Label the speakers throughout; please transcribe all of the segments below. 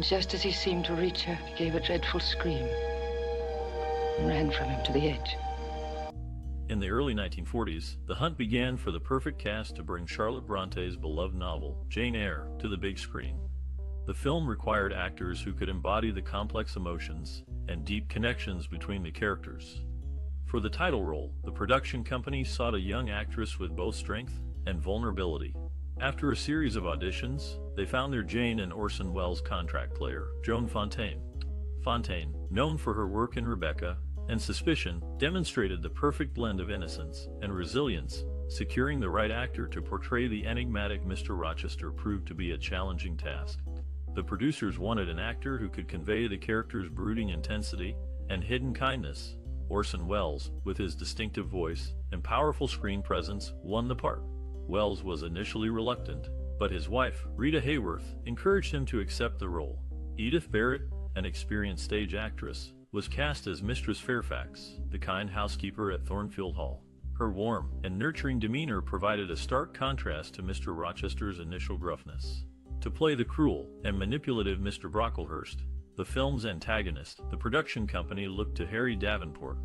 Speaker 1: Just as he seemed to reach her, he gave a dreadful scream and ran from him to the edge.
Speaker 2: In the early 1940s, the hunt began for the perfect cast to bring Charlotte Bronte's beloved novel, Jane Eyre, to the big screen. The film required actors who could embody the complex emotions and deep connections between the characters. For the title role, the production company sought a young actress with both strength and vulnerability. After a series of auditions, they found their Jane in Orson Welles' contract player, Joan Fontaine. Fontaine, known for her work in Rebecca and Suspicion, demonstrated the perfect blend of innocence and resilience. Securing the right actor to portray the enigmatic Mr. Rochester proved to be a challenging task. The producers wanted an actor who could convey the character's brooding intensity and hidden kindness. Orson Welles, with his distinctive voice and powerful screen presence, won the part. Welles was initially reluctant, but his wife, Rita Hayworth, encouraged him to accept the role. Edith Barrett, an experienced stage actress, was cast as Mistress Fairfax, the kind housekeeper at Thornfield Hall. Her warm and nurturing demeanor provided a stark contrast to Mr. Rochester's initial gruffness. To play the cruel and manipulative Mr. Brocklehurst, the film's antagonist, the production company looked to Harry Davenport.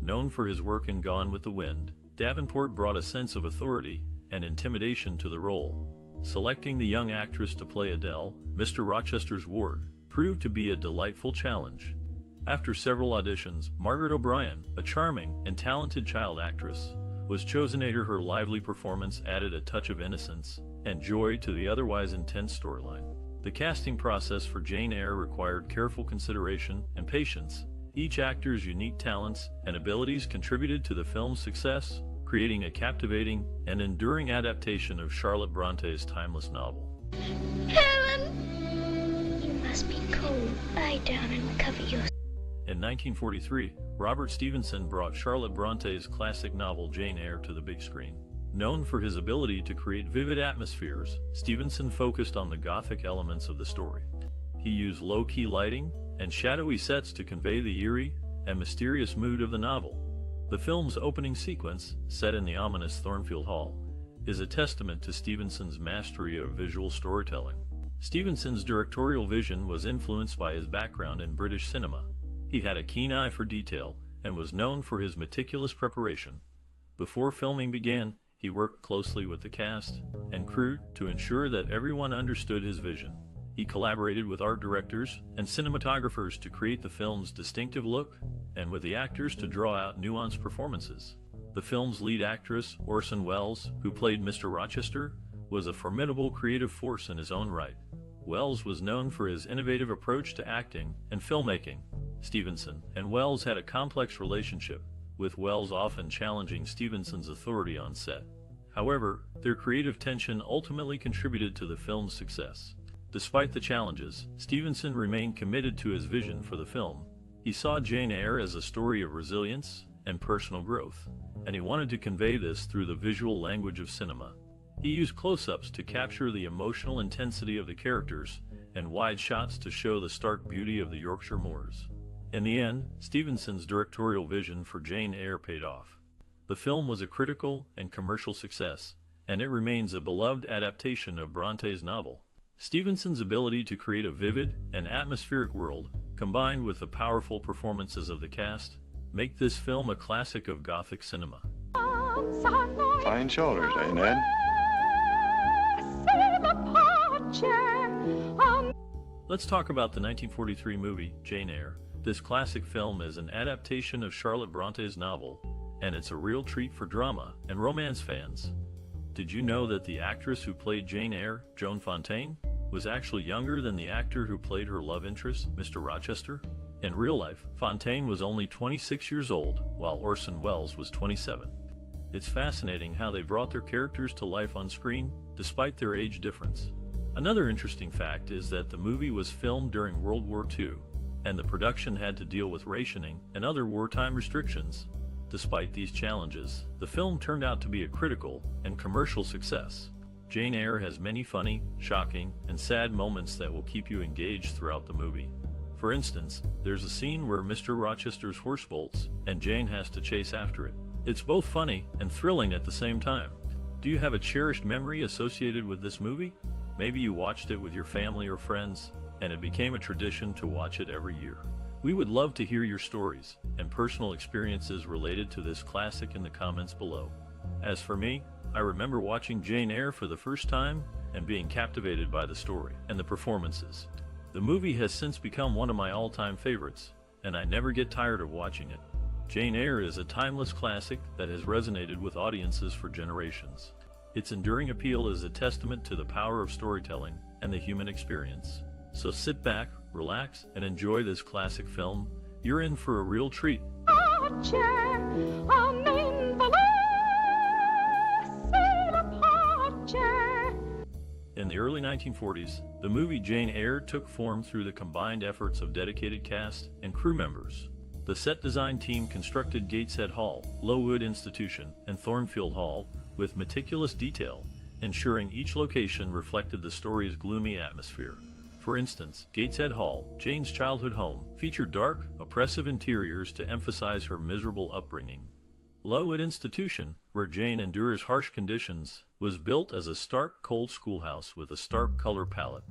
Speaker 2: Known for his work in Gone with the Wind, Davenport brought a sense of authority and intimidation to the role. Selecting the young actress to play Adele, Mr. Rochester's ward, proved to be a delightful challenge. After several auditions, Margaret O'Brien, a charming and talented child actress, was chosen. Her lively performance added a touch of innocence and joy to the otherwise intense storyline. The casting process for Jane Eyre required careful consideration and patience. Each actor's unique talents and abilities contributed to the film's success, creating a captivating and enduring adaptation of Charlotte Bronte's timeless novel.
Speaker 3: Helen! You must be cold. Lie down and cover your...
Speaker 2: In 1943, Robert Stevenson brought Charlotte Bronte's classic novel Jane Eyre to the big screen. Known for his ability to create vivid atmospheres, Stevenson focused on the Gothic elements of the story. He used low-key lighting and shadowy sets to convey the eerie and mysterious mood of the novel. The film's opening sequence, set in the ominous Thornfield Hall, is a testament to Stevenson's mastery of visual storytelling. Stevenson's directorial vision was influenced by his background in British cinema. He had a keen eye for detail and was known for his meticulous preparation. Before filming began, he worked closely with the cast and crew to ensure that everyone understood his vision. He collaborated with art directors and cinematographers to create the film's distinctive look, and with the actors to draw out nuanced performances. The film's lead actress, Orson Welles, who played Mr. Rochester, was a formidable creative force in his own right. Welles was known for his innovative approach to acting and filmmaking. Stevenson and Welles had a complex relationship, with Welles often challenging Stevenson's authority on set. However, their creative tension ultimately contributed to the film's success. Despite the challenges, Stevenson remained committed to his vision for the film. He saw Jane Eyre as a story of resilience and personal growth, and he wanted to convey this through the visual language of cinema. He used close-ups to capture the emotional intensity of the characters and wide shots to show the stark beauty of the Yorkshire moors. In the end, Stevenson's directorial vision for Jane Eyre paid off. The film was a critical and commercial success, and it remains a beloved adaptation of Bronte's novel. Stevenson's ability to create a vivid and atmospheric world, combined with the powerful performances of the cast, make this film a classic of Gothic cinema.
Speaker 4: Fine shoulders, eh, Ned?
Speaker 2: Let's talk about the 1943 movie, Jane Eyre. This classic film is an adaptation of Charlotte Bronte's novel, and it's a real treat for drama and romance fans. Did you know that the actress who played Jane Eyre, Joan Fontaine, was actually younger than the actor who played her love interest, Mr. Rochester? In real life, Fontaine was only 26 years old, while Orson Welles was 27. It's fascinating how they brought their characters to life on screen, despite their age difference. Another interesting fact is that the movie was filmed during World War II, and the production had to deal with rationing and other wartime restrictions. Despite these challenges, the film turned out to be a critical and commercial success. Jane Eyre has many funny, shocking, and sad moments that will keep you engaged throughout the movie. For instance, there's a scene where Mr. Rochester's horse bolts, and Jane has to chase after it. It's both funny and thrilling at the same time. Do you have a cherished memory associated with this movie? Maybe you watched it with your family or friends. and it became a tradition to watch it every year. We would love to hear your stories and personal experiences related to this classic in the comments below. As for me, I remember watching Jane Eyre for the first time and being captivated by the story and the performances. The movie has since become one of my all-time favorites, and I never get tired of watching it. Jane Eyre is a timeless classic that has resonated with audiences for generations. Its enduring appeal is a testament to the power of storytelling and the human experience. So sit back, relax, and enjoy this classic film. You're in for a real treat. In the early 1940s, the movie Jane Eyre took form through the combined efforts of dedicated cast and crew members. The set design team constructed Gateshead Hall, Lowood Institution, and Thornfield Hall with meticulous detail, ensuring each location reflected the story's gloomy atmosphere. For instance, Gateshead Hall, Jane's childhood home, featured dark, oppressive interiors to emphasize her miserable upbringing. Lowood Institution, where Jane endures harsh conditions, was built as a stark, cold schoolhouse with a stark color palette.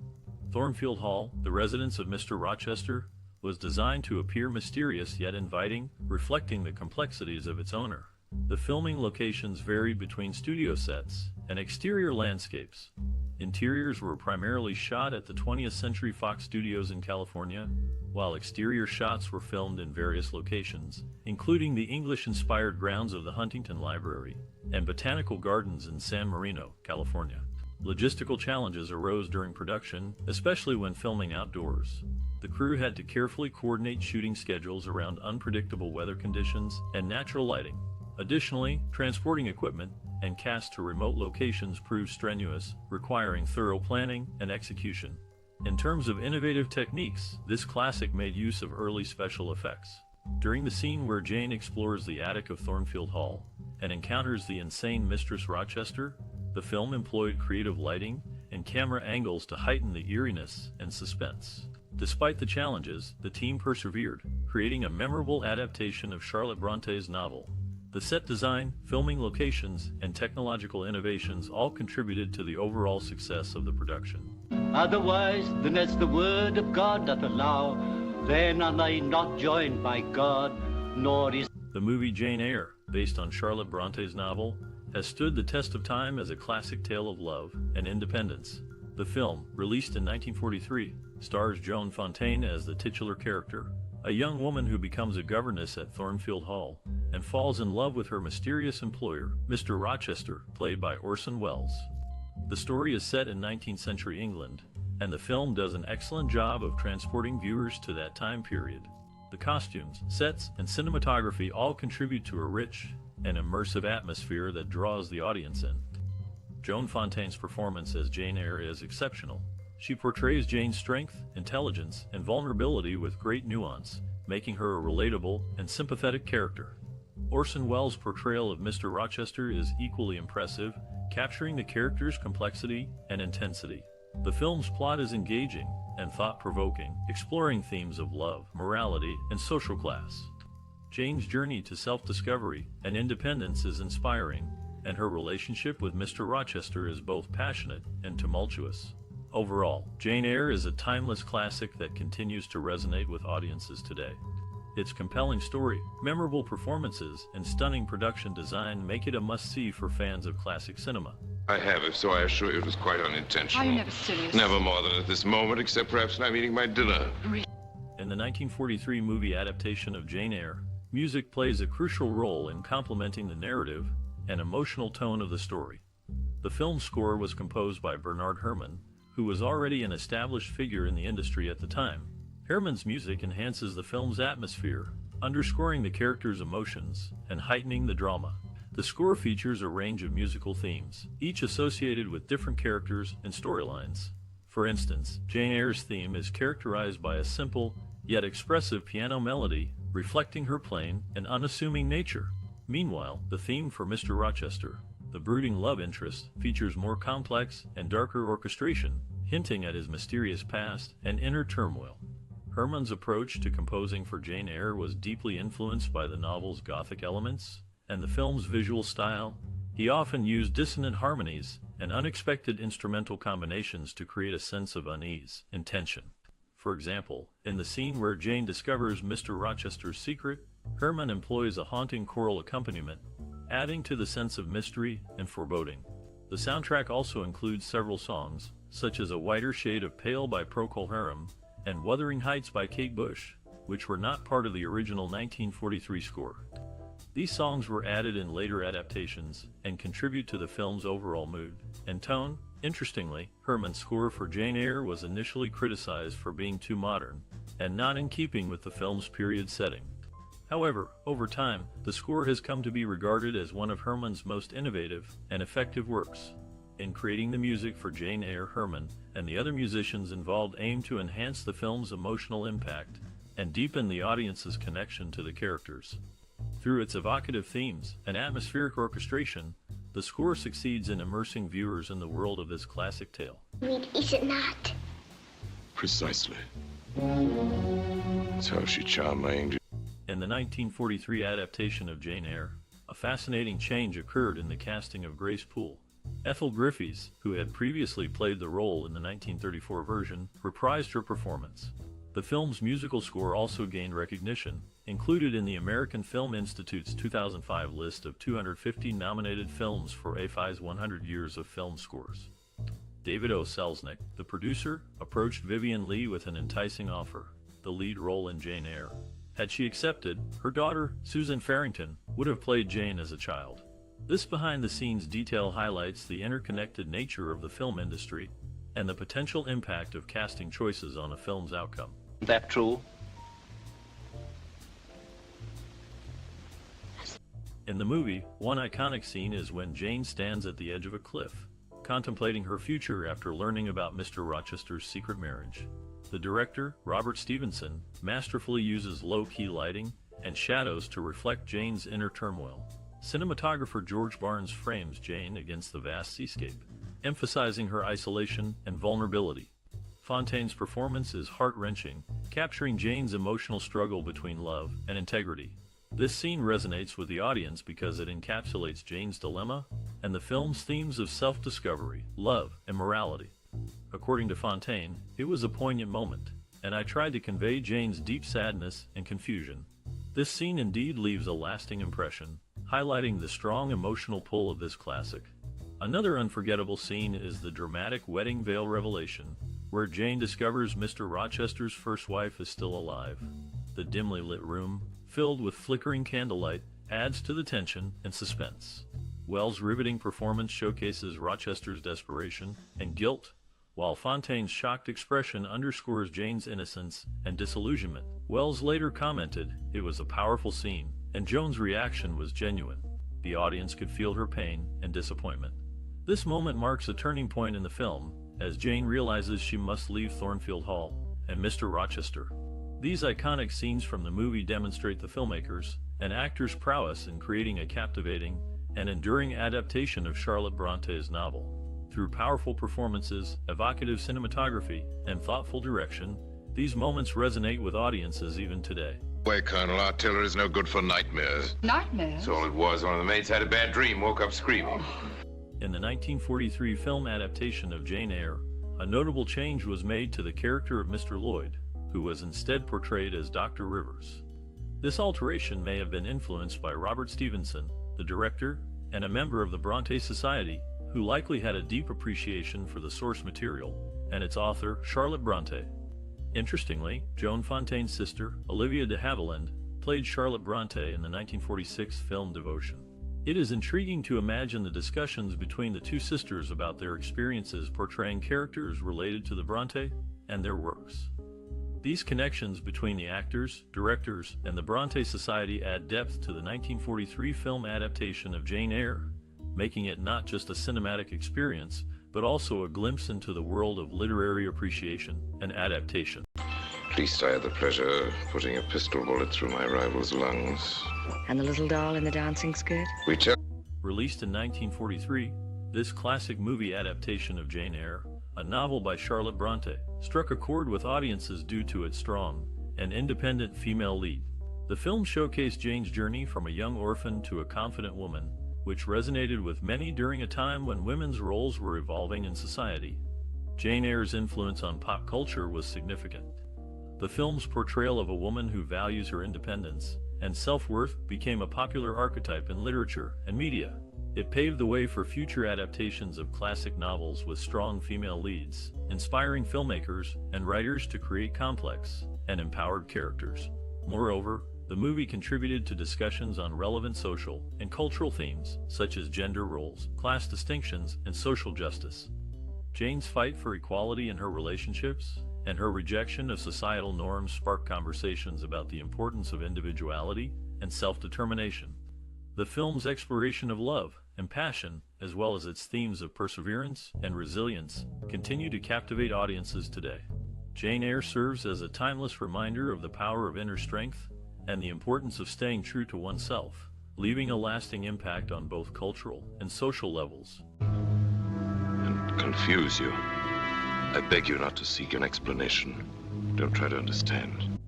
Speaker 2: Thornfield Hall, the residence of Mr. Rochester, was designed to appear mysterious yet inviting, reflecting the complexities of its owner. The filming locations varied between studio sets and exterior landscapes. Interiors were primarily shot at the 20th Century Fox Studios in California, while exterior shots were filmed in various locations, including the English-inspired grounds of the Huntington Library and Botanical Gardens in San Marino, California. Logistical challenges arose during production, especially when filming outdoors. The crew had to carefully coordinate shooting schedules around unpredictable weather conditions and natural lighting. Additionally, transporting equipment and cast to remote locations proved strenuous, requiring thorough planning and execution. In terms of innovative techniques, this classic made use of early special effects. During the scene where Jane explores the attic of Thornfield Hall and encounters the insane Mistress Rochester, the film employed creative lighting and camera angles to heighten the eeriness and suspense. Despite the challenges, the team persevered, creating a memorable adaptation of Charlotte Bronte's novel. The set design, filming locations, and technological innovations all contributed to the overall success of the production.
Speaker 5: Otherwise, than as the word of God doth allow, then are they not joined by God, nor is...
Speaker 2: The movie Jane Eyre, based on Charlotte Bronte's novel, has stood the test of time as a classic tale of love and independence. The film, released in 1943, stars Joan Fontaine as the titular character, a young woman who becomes a governess at Thornfield Hall and falls in love with her mysterious employer, Mr. Rochester, played by Orson Welles. The story is set in 19th century England, and the film does an excellent job of transporting viewers to that time period. The costumes, sets, and cinematography all contribute to a rich and immersive atmosphere that draws the audience in. Joan Fontaine's performance as Jane Eyre is exceptional. She portrays Jane's strength, intelligence, and vulnerability with great nuance, making her a relatable and sympathetic character. Orson Welles' portrayal of Mr. Rochester is equally impressive, capturing the character's complexity and intensity. The film's plot is engaging and thought-provoking, exploring themes of love, morality, and social class. Jane's journey to self-discovery and independence is inspiring, and her relationship with Mr. Rochester is both passionate and tumultuous. Overall, Jane Eyre is a timeless classic that continues to resonate with audiences today. Its compelling story, memorable performances, and stunning production design make it a must-see for fans of classic cinema.
Speaker 6: I have, if so I assure you it was quite unintentional.
Speaker 1: Are you never serious?
Speaker 6: Never more than at this moment, except perhaps when I'm eating my dinner.
Speaker 2: In the 1943 movie adaptation of Jane Eyre, music plays a crucial role in complementing the narrative and emotional tone of the story. The film's score was composed by Bernard Herrmann, who was already an established figure in the industry at the time. Herrmann's music enhances the film's atmosphere, underscoring the characters' emotions and heightening the drama. The score features a range of musical themes, each associated with different characters and storylines. For instance, Jane Eyre's theme is characterized by a simple, yet expressive piano melody, reflecting her plain and unassuming nature. Meanwhile, the theme for Mr. Rochester, the brooding love interest, features more complex and darker orchestration, hinting at his mysterious past and inner turmoil. Herrmann's approach to composing for Jane Eyre was deeply influenced by the novel's Gothic elements and the film's visual style. He often used dissonant harmonies and unexpected instrumental combinations to create a sense of unease and tension. For example, in the scene where Jane discovers Mr. Rochester's secret, Herman employs a haunting choral accompaniment, adding to the sense of mystery and foreboding. The soundtrack also includes several songs, such as A Whiter Shade of Pale by Procol Harum and Wuthering Heights by Kate Bush, which were not part of the original 1943 score. These songs were added in later adaptations and contribute to the film's overall mood and tone. Interestingly, Herman's score for Jane Eyre was initially criticized for being too modern and not in keeping with the film's period setting. However, over time, the score has come to be regarded as one of Herman's most innovative and effective works. In creating the music for Jane Eyre, Herman and the other musicians involved aimed to enhance the film's emotional impact and deepen the audience's connection to the characters. Through its evocative themes and atmospheric orchestration, the score succeeds in immersing viewers in the world of this classic tale.
Speaker 3: Is it not?
Speaker 4: Precisely. That's how she charmed my angel.
Speaker 2: In the 1943 adaptation of Jane Eyre, a fascinating change occurred in the casting of Grace Poole. Ethel Griffiths, who had previously played the role in the 1934 version, reprised her performance. The film's musical score also gained recognition, included in the American Film Institute's 2005 list of 250 nominated films for AFI's 100 Years of Film Scores. David O. Selznick, the producer, approached Vivien Leigh with an enticing offer, the lead role in Jane Eyre. Had she accepted, her daughter, Susan Farrington, would have played Jane as a child. This behind-the-scenes detail highlights the interconnected nature of the film industry and the potential impact of casting choices on a film's outcome.
Speaker 5: Is that true?
Speaker 2: In the movie, one iconic scene is when Jane stands at the edge of a cliff, contemplating her future after learning about Mr. Rochester's secret marriage. The director, Robert Stevenson, masterfully uses low-key lighting and shadows to reflect Jane's inner turmoil. Cinematographer George Barnes frames Jane against the vast seascape, emphasizing her isolation and vulnerability. Fontaine's performance is heart-wrenching, capturing Jane's emotional struggle between love and integrity. This scene resonates with the audience because it encapsulates Jane's dilemma and the film's themes of self-discovery, love, and morality. According to Fontaine, it was a poignant moment, and I tried to convey Jane's deep sadness and confusion. This scene indeed leaves a lasting impression, highlighting the strong emotional pull of this classic. Another unforgettable scene is the dramatic wedding veil revelation, where Jane discovers Mr. Rochester's first wife is still alive. The dimly lit room, filled with flickering candlelight, adds to the tension and suspense. Wells' riveting performance showcases Rochester's desperation and guilt, while Fontaine's shocked expression underscores Jane's innocence and disillusionment. Wells later commented, "It was a powerful scene, and Joan's reaction was genuine. The audience could feel her pain and disappointment." This moment marks a turning point in the film, as Jane realizes she must leave Thornfield Hall and Mr. Rochester. These iconic scenes from the movie demonstrate the filmmakers' and actors' prowess in creating a captivating and enduring adaptation of Charlotte Bronte's novel. Through powerful performances, evocative cinematography, and thoughtful direction, these moments resonate with audiences even today.
Speaker 6: Way, Colonel, our tiller is no good for nightmares.
Speaker 1: Nightmares?
Speaker 6: That's all it was. One of the maids had a bad dream, woke up screaming.
Speaker 2: In the 1943 film adaptation of Jane Eyre, a notable change was made to the character of Mr. Lloyd, who was instead portrayed as Dr. Rivers. This alteration may have been influenced by Robert Stevenson, the director, and a member of the Bronte Society, who likely had a deep appreciation for the source material and its author, Charlotte Bronte. Interestingly, Joan Fontaine's sister, Olivia de Havilland, played Charlotte Bronte in the 1946 film Devotion. It is intriguing to imagine the discussions between the two sisters about their experiences portraying characters related to the Bronte and their works. These connections between the actors, directors, and the Bronte Society add depth to the 1943 film adaptation of Jane Eyre, making it not just a cinematic experience, but also a glimpse into the world of literary appreciation and adaptation.
Speaker 6: At least I had the pleasure of putting a pistol bullet through my rival's lungs.
Speaker 1: And the little doll in the dancing skirt?
Speaker 6: We tell...
Speaker 2: Released in 1943, this classic movie adaptation of Jane Eyre, a novel by Charlotte Bronte, struck a chord with audiences due to its strong and independent female lead. The film showcased Jane's journey from a young orphan to a confident woman, which resonated with many during a time when women's roles were evolving in society. Jane Eyre's influence on pop culture was significant, The film's portrayal of a woman who values her independence and self-worth became a popular archetype in literature and media. It paved the way for future adaptations of classic novels with strong female leads, inspiring filmmakers and writers to create complex and empowered characters. Moreover, the movie contributed to discussions on relevant social and cultural themes, such as gender roles, class distinctions, and social justice. Jane's fight for equality in her relationships and her rejection of societal norms sparked conversations about the importance of individuality and self-determination. The film's exploration of love and passion, as well as its themes of perseverance and resilience, continue to captivate audiences today. Jane Eyre serves as a timeless reminder of the power of inner strength and the importance of staying true to oneself, leaving a lasting impact on both cultural and social levels.
Speaker 6: And confuse you. I beg you not to seek an explanation. Don't try to understand.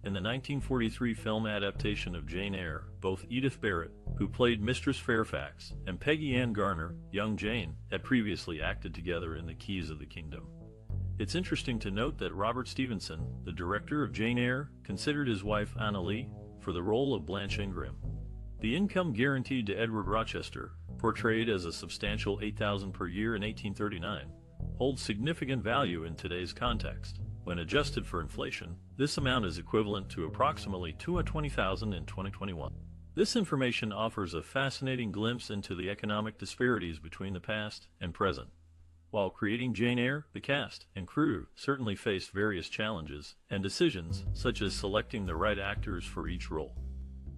Speaker 2: In the 1943 film adaptation of Jane Eyre, both Edith Barrett, who played Mistress Fairfax, and Peggy Ann Garner, young Jane, had previously acted together in The Keys of the Kingdom. It's interesting to note that Robert Stevenson, the director of Jane Eyre, considered his wife Anna Lee for the role of Blanche Ingraham. The income guaranteed to Edward Rochester, portrayed as a substantial $8,000 per year in 1839, holds significant value in today's context. When adjusted for inflation, this amount is equivalent to approximately $220,000 in 2021. This information offers a fascinating glimpse into the economic disparities between the past and present. While creating Jane Eyre, the cast and crew certainly faced various challenges and decisions, such as selecting the right actors for each role.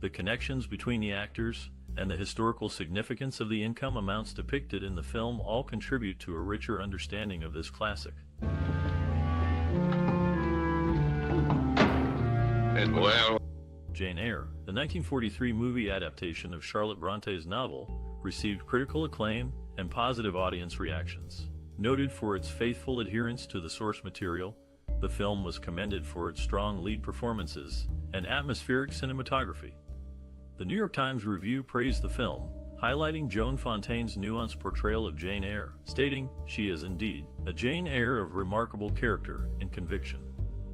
Speaker 2: The connections between the actors and the historical significance of the income amounts depicted in the film all contribute to a richer understanding of this classic.
Speaker 6: And well,
Speaker 2: Jane Eyre, the 1943 movie adaptation of Charlotte Bronte's novel, received critical acclaim and positive audience reactions. Noted for its faithful adherence to the source material, the film was commended for its strong lead performances and atmospheric cinematography. The New York Times Review praised the film, highlighting Joan Fontaine's nuanced portrayal of Jane Eyre, stating, "She is indeed a Jane Eyre of remarkable character and conviction."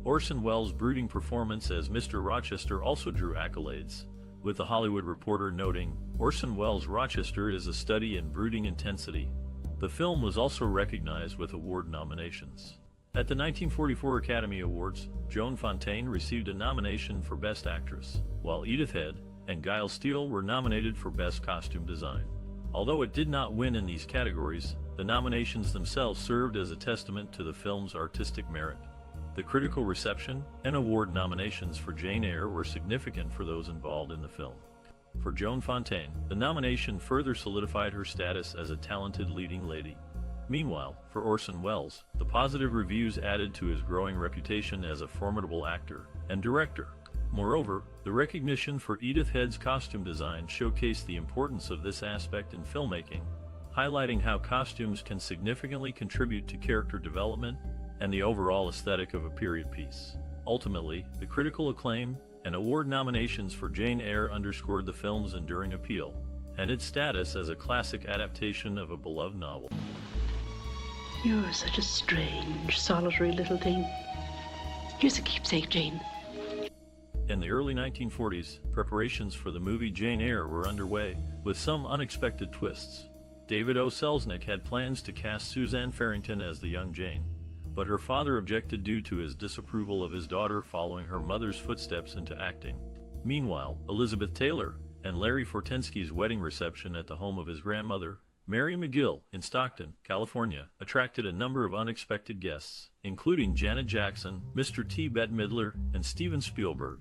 Speaker 2: Orson Welles' brooding performance as Mr. Rochester also drew accolades, with The Hollywood Reporter noting, "Orson Welles' Rochester is a study in brooding intensity." The film was also recognized with award nominations. At the 1944 Academy Awards, Joan Fontaine received a nomination for Best Actress, while Edith Head and Giles Steele were nominated for Best Costume Design. Although it did not win in these categories, the nominations themselves served as a testament to the film's artistic merit. The critical reception and award nominations for Jane Eyre were significant for those involved in the film. For Joan Fontaine, the nomination further solidified her status as a talented leading lady. Meanwhile, for Orson Welles, the positive reviews added to his growing reputation as a formidable actor and director. Moreover, the recognition for Edith Head's costume design showcased the importance of this aspect in filmmaking, highlighting how costumes can significantly contribute to character development and the overall aesthetic of a period piece. Ultimately, the critical acclaim and award nominations for Jane Eyre underscored the film's enduring appeal and its status as a classic adaptation of a beloved novel.
Speaker 7: You're such a strange, solitary little thing. Here's a keepsake, Jane.
Speaker 2: In the early 1940s, preparations for the movie Jane Eyre were underway, with some unexpected twists. David O. Selznick had plans to cast Suzanne Farrington as the young Jane, but her father objected due to his disapproval of his daughter following her mother's footsteps into acting. Meanwhile, Elizabeth Taylor and Larry Fortensky's wedding reception at the home of his grandmother, Mary McGill, in Stockton, California, attracted a number of unexpected guests, including Janet Jackson, Mr. T. Bette Midler, and Steven Spielberg.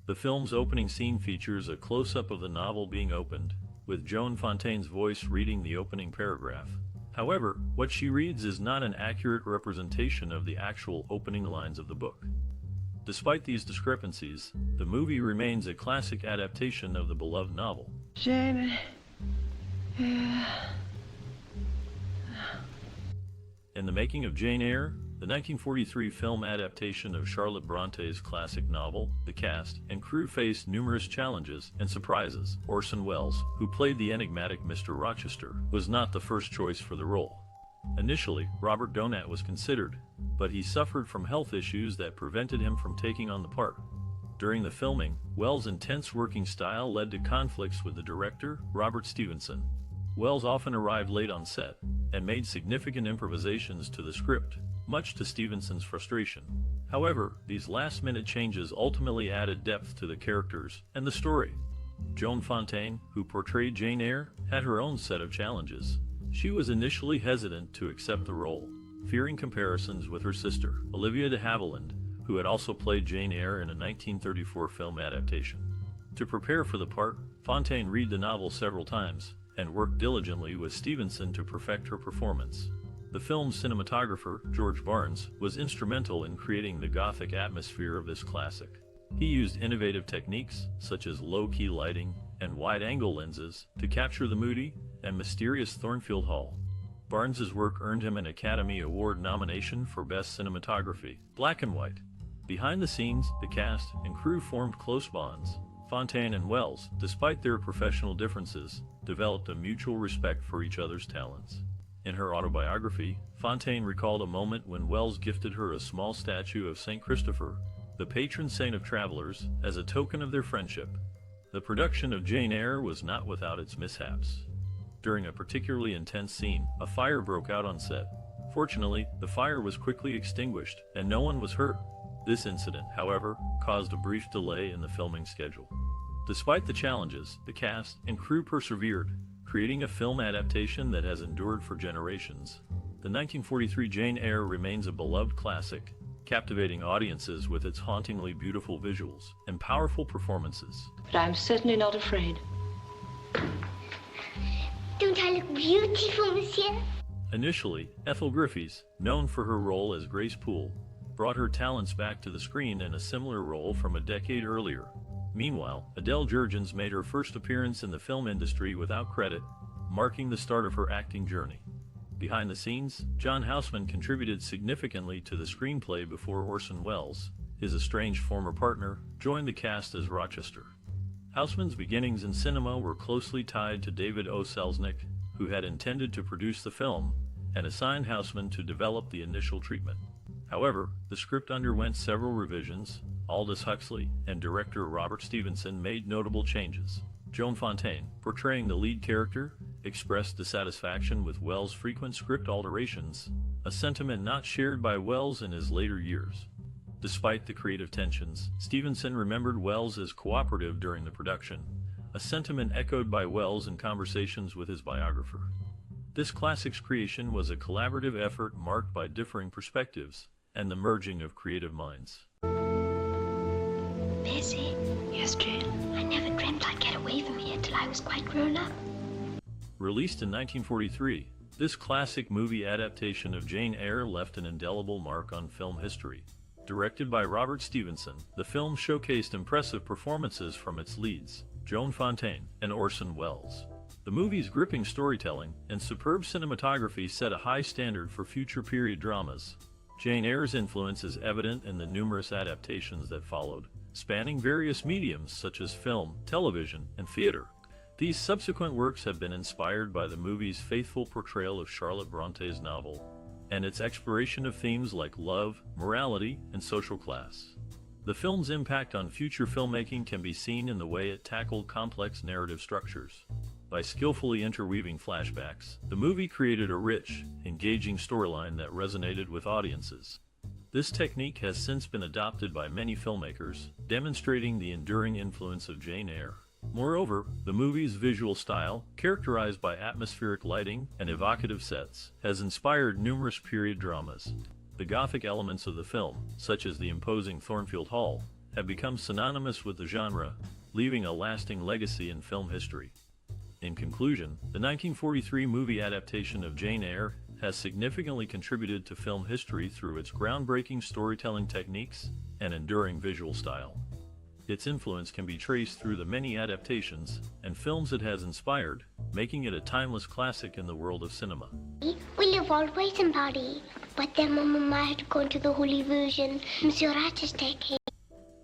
Speaker 2: The film's opening scene features a close-up of the novel being opened, with Joan Fontaine's voice reading the opening paragraph. However, what she reads is not an accurate representation of the actual opening lines of the book. Despite these discrepancies, the movie remains a classic adaptation of the beloved novel.
Speaker 7: Jane...
Speaker 2: In the making of Jane Eyre, the 1943 film adaptation of Charlotte Bronte's classic novel, the cast and crew faced numerous challenges and surprises. Orson Welles, who played the enigmatic Mr. Rochester, was not the first choice for the role. Initially, Robert Donat was considered, but he suffered from health issues that prevented him from taking on the part. During the filming, Wells' intense working style led to conflicts with the director, Robert Stevenson. Wells often arrived late on set and made significant improvisations to the script, much to Stevenson's frustration. However, these last-minute changes ultimately added depth to the characters and the story. Joan Fontaine, who portrayed Jane Eyre, had her own set of challenges. She was initially hesitant to accept the role, fearing comparisons with her sister, Olivia de Havilland, who had also played Jane Eyre in a 1934 film adaptation. To prepare for the part, Fontaine read the novel several times and worked diligently with Stevenson to perfect her performance. The film's cinematographer, George Barnes, was instrumental in creating the Gothic atmosphere of this classic. He used innovative techniques, such as low-key lighting and wide-angle lenses, to capture the moody and mysterious Thornfield Hall. Barnes's work earned him an Academy Award nomination for Best Cinematography, Black and White. Behind the scenes, the cast and crew formed close bonds. Fontaine and Wells, despite their professional differences, developed a mutual respect for each other's talents. In her autobiography, Fontaine recalled a moment when Wells gifted her a small statue of St. Christopher, the patron saint of travelers, as a token of their friendship. The production of Jane Eyre was not without its mishaps. During a particularly intense scene, a fire broke out on set. Fortunately, the fire was quickly extinguished, and no one was hurt. This incident, however, caused a brief delay in the filming schedule. Despite the challenges, the cast and crew persevered, creating a film adaptation that has endured for generations. The 1943 Jane Eyre remains a beloved classic, captivating audiences with its hauntingly beautiful visuals and powerful performances.
Speaker 1: But I'm certainly not afraid.
Speaker 3: Don't I look beautiful, monsieur?
Speaker 2: Initially, Ethel Griffiths, known for her role as Grace Poole, brought her talents back to the screen in a similar role from a decade earlier. Meanwhile, Adele Jurgens made her first appearance in the film industry without credit, marking the start of her acting journey. Behind the scenes, John Houseman contributed significantly to the screenplay before Orson Welles, his estranged former partner, joined the cast as Rochester. Houseman's beginnings in cinema were closely tied to David O. Selznick, who had intended to produce the film, and assigned Houseman to develop the initial treatment. However, the script underwent several revisions. Aldous Huxley and director Robert Stevenson made notable changes. Joan Fontaine, portraying the lead character, expressed dissatisfaction with Wells' frequent script alterations, a sentiment not shared by Wells in his later years. Despite the creative tensions, Stevenson remembered Wells as cooperative during the production, a sentiment echoed by Wells in conversations with his biographer. This classic's creation was a collaborative effort marked by differing perspectives and the merging of creative minds.
Speaker 3: Bessie?
Speaker 7: Yes, Jane?
Speaker 3: I never dreamt I'd get away from here till I was quite grown up.
Speaker 2: Released in 1943, this classic movie adaptation of Jane Eyre left an indelible mark on film history. Directed by Robert Stevenson, the film showcased impressive performances from its leads, Joan Fontaine and Orson Welles. The movie's gripping storytelling and superb cinematography set a high standard for future period dramas. Jane Eyre's influence is evident in the numerous adaptations that followed, spanning various mediums such as film, television, and theater. These subsequent works have been inspired by the movie's faithful portrayal of Charlotte Bronte's novel, and its exploration of themes like love, morality, and social class. The film's impact on future filmmaking can be seen in the way it tackled complex narrative structures. By skillfully interweaving flashbacks, the movie created a rich, engaging storyline that resonated with audiences. This technique has since been adopted by many filmmakers, demonstrating the enduring influence of Jane Eyre. Moreover, the movie's visual style, characterized by atmospheric lighting and evocative sets, has inspired numerous period dramas. The Gothic elements of the film, such as the imposing Thornfield Hall, have become synonymous with the genre, leaving a lasting legacy in film history. In conclusion, the 1943 movie adaptation of Jane Eyre has significantly contributed to film history through its groundbreaking storytelling techniques and enduring visual style. Its influence can be traced through the many adaptations and films it has inspired, making it a timeless classic in the world of cinema.
Speaker 3: We live always in Paris, but then Mama might have gone to the Holy Virgin, Monsieur Rochester came.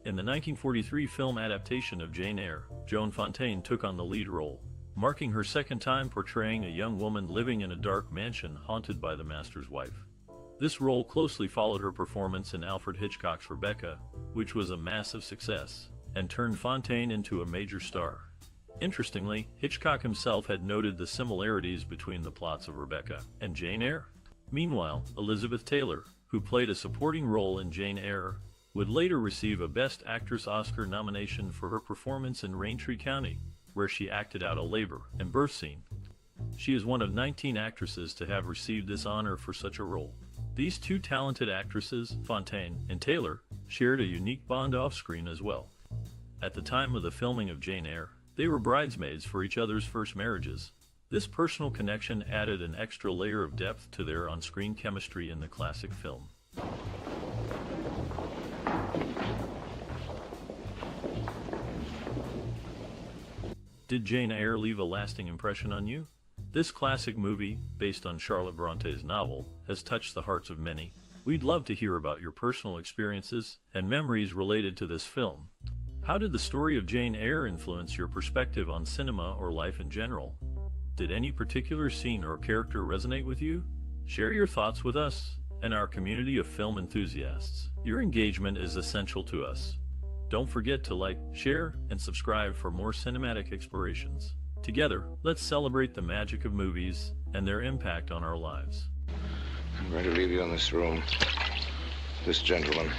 Speaker 2: In the 1943 film adaptation of Jane Eyre, Joan Fontaine took on the lead role. marking her second time portraying a young woman living in a dark mansion haunted by the master's wife. This role closely followed her performance in Alfred Hitchcock's Rebecca, which was a massive success, and turned Fontaine into a major star. Interestingly, Hitchcock himself had noted the similarities between the plots of Rebecca and Jane Eyre. Meanwhile, Elizabeth Taylor, who played a supporting role in Jane Eyre, would later receive a Best Actress Oscar nomination for her performance in Raintree County, where she acted out a labor and birth scene. She is one of 19 actresses to have received this honor for such a role. These two talented actresses, Fontaine and Taylor, shared a unique bond off-screen as well. At the time of the filming of Jane Eyre, they were bridesmaids for each other's first marriages. This personal connection added an extra layer of depth to their on-screen chemistry in the classic film. Did Jane Eyre leave a lasting impression on you? This classic movie, based on Charlotte Bronte's novel, has touched the hearts of many. We'd love to hear about your personal experiences and memories related to this film. How did the story of Jane Eyre influence your perspective on cinema or life in general? Did any particular scene or character resonate with you? Share your thoughts with us and our community of film enthusiasts. Your engagement is essential to us. Don't forget to like, share, and subscribe for more cinematic explorations. Together, let's celebrate the magic of movies and their impact on our lives.
Speaker 6: I'm going to leave you in this room. This gentleman.